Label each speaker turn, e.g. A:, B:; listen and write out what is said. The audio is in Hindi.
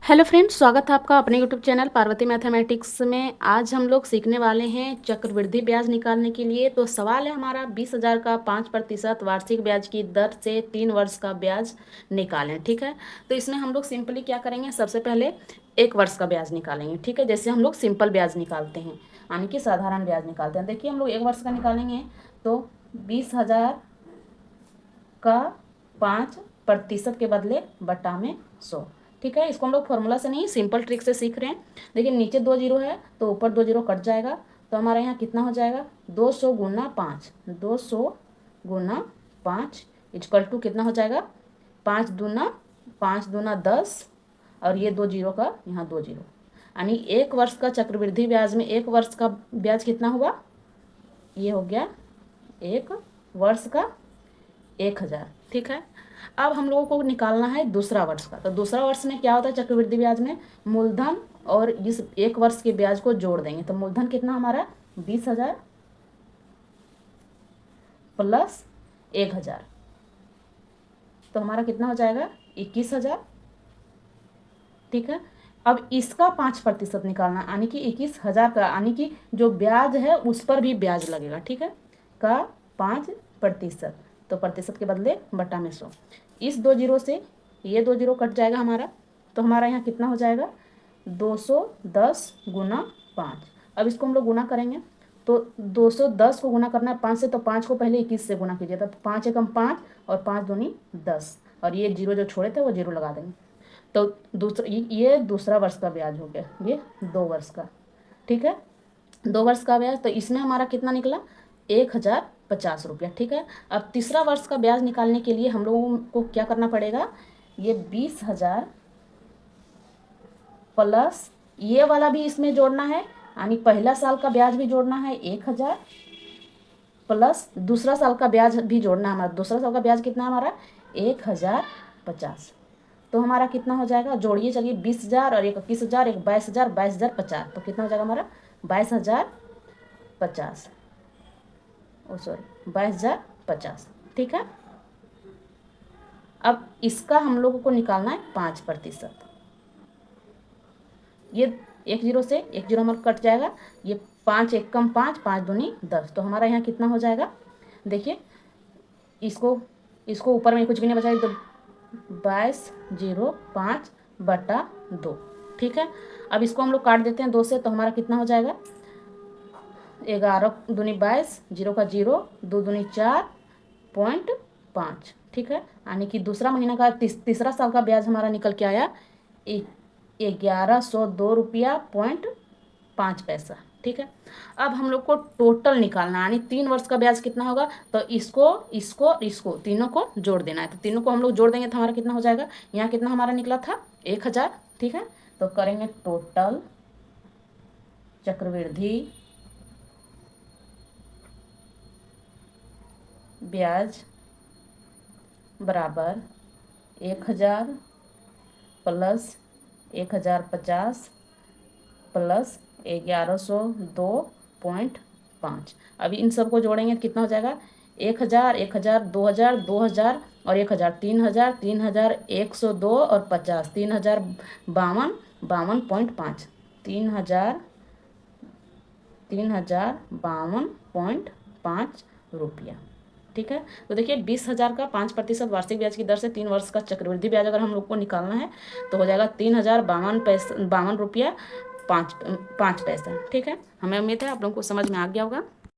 A: हेलो फ्रेंड्स, स्वागत है आपका अपने यूट्यूब चैनल पार्वती मैथमेटिक्स में। आज हम लोग सीखने वाले हैं चक्रवृद्धि ब्याज निकालने के लिए। तो सवाल है हमारा 20,000 का 5% वार्षिक ब्याज की दर से 3 वर्ष का ब्याज निकालें। ठीक है, तो इसमें हम लोग सिंपली क्या करेंगे, सबसे पहले 1 वर्ष का ब्याज निकालेंगे। ठीक है, जैसे हम लोग सिंपल ब्याज निकालते हैं, यानी कि साधारण ब्याज निकालते हैं। देखिए, हम लोग 1 वर्ष का निकालेंगे तो 20,000 का 5% के बदले बटा में 100। ठीक है, इसको हम लोग फॉर्मूला से नहीं, सिंपल ट्रिक से सीख रहे हैं। देखिए, नीचे 2 जीरो है तो ऊपर 2 जीरो कट जाएगा, तो हमारे यहाँ कितना हो जाएगा, 200 गुना 5, 200 गुना 5 इक्वल टू कितना हो जाएगा, 5 दूना 10, और ये 2 जीरो का यहाँ 2 जीरो, यानी 1 वर्ष का चक्रवृद्धि ब्याज में 1 वर्ष का ब्याज कितना हुआ, ये हो गया 1 वर्ष का 1,000। ठीक है, अब हम लोगों को निकालना है दूसरा वर्ष का। तो दूसरा वर्ष में क्या होता है, चक्रवृद्धि ब्याज में मूलधन और इस 1 वर्ष के ब्याज को जोड़ देंगे। तो मूलधन कितना हमारा 20,000 प्लस 1,000, तो हमारा कितना हो जाएगा 21,000। ठीक है, अब इसका 5% निकालना, यानी कि 21,000 का, यानी कि जो ब्याज है उस पर भी ब्याज लगेगा। ठीक है, का 5%, तो प्रतिशत के बदले बटा में 100। इस 2 जीरो से ये 2 जीरो कट जाएगा हमारा, तो हमारा यहाँ कितना हो जाएगा 210 गुना 5। अब इसको हम लोग गुना करेंगे, तो 210 को गुना करना है 5 से, तो 5 को पहले 21 से गुना कीजिए, तो 5 एकम 5 और 5 दूनी 10, और ये जीरो जो छोड़े थे वो जीरो लगा देंगे। तो ये दूसरा वर्ष का ब्याज हो गया, ये 2 वर्ष का। ठीक है, 2 वर्ष का ब्याज, तो इसमें हमारा कितना निकला 1,050 रुपया। ठीक है, अब तीसरा वर्ष का ब्याज निकालने के लिए हम लोगों को क्या करना पड़ेगा, ये 20,000 प्लस ये वाला भी इसमें जोड़ना है, यानी पहला साल का ब्याज भी जोड़ना है 1,000, प्लस दूसरा साल का ब्याज भी जोड़ना है हमारा। दूसरा साल का ब्याज कितना है हमारा 1,050। तो हमारा कितना हो जाएगा, जोड़िए चलिए, 20,000 और 21,000, एक 22,000, 22,050, तो कितना हो जाएगा हमारा 22,050, ओ सॉरी 22,050। ठीक है, अब इसका हम लोगों को निकालना है 5%। ये 1 जीरो से 1 जीरो हमारा कट जाएगा, ये 5 एक कम 5, 5 दूनी 10, तो हमारा यहाँ कितना हो जाएगा, देखिए इसको इसको ऊपर में कुछ भी नहीं बचाएगा, तो 22,005 बटा 2। ठीक है, अब इसको हम लोग काट देते हैं 2 से, तो हमारा कितना हो जाएगा 11 दूनी 22, जीरो का जीरो, 2 दूनी 4.5। ठीक है, यानी कि दूसरा महीना का तीसरा साल का ब्याज हमारा निकल के आया 1,102.5 रुपया। ठीक है, अब हम लोग को टोटल निकालना, यानी 3 वर्ष का ब्याज कितना होगा, तो इसको इसको इसको तीनों को जोड़ देना है। तो तीनों को हम लोग जोड़ देंगे तो हमारा कितना हो जाएगा, यहाँ कितना हमारा निकला था 1,000। ठीक है, तो करेंगे टोटल चक्रवृद्धि ब्याज बराबर 1,000 प्लस 1,050 प्लस 1,102.5। अभी इन सबको जोड़ेंगे तो कितना हो जाएगा 1,000, 1,000, 2,000, 2,000 और 1,000, 3,000, 3,102 और 50, 3,052, 52.5, 3,52.5 रुपया। ठीक है, तो देखिए 20,000 का 5% वार्षिक ब्याज की दर से 3 वर्ष का चक्रवृद्धि ब्याज अगर हम लोग को निकालना है तो हो जाएगा 3,052 रुपया 5 पैसा। ठीक है, हमें उम्मीद है आप लोगों को समझ में आ गया होगा।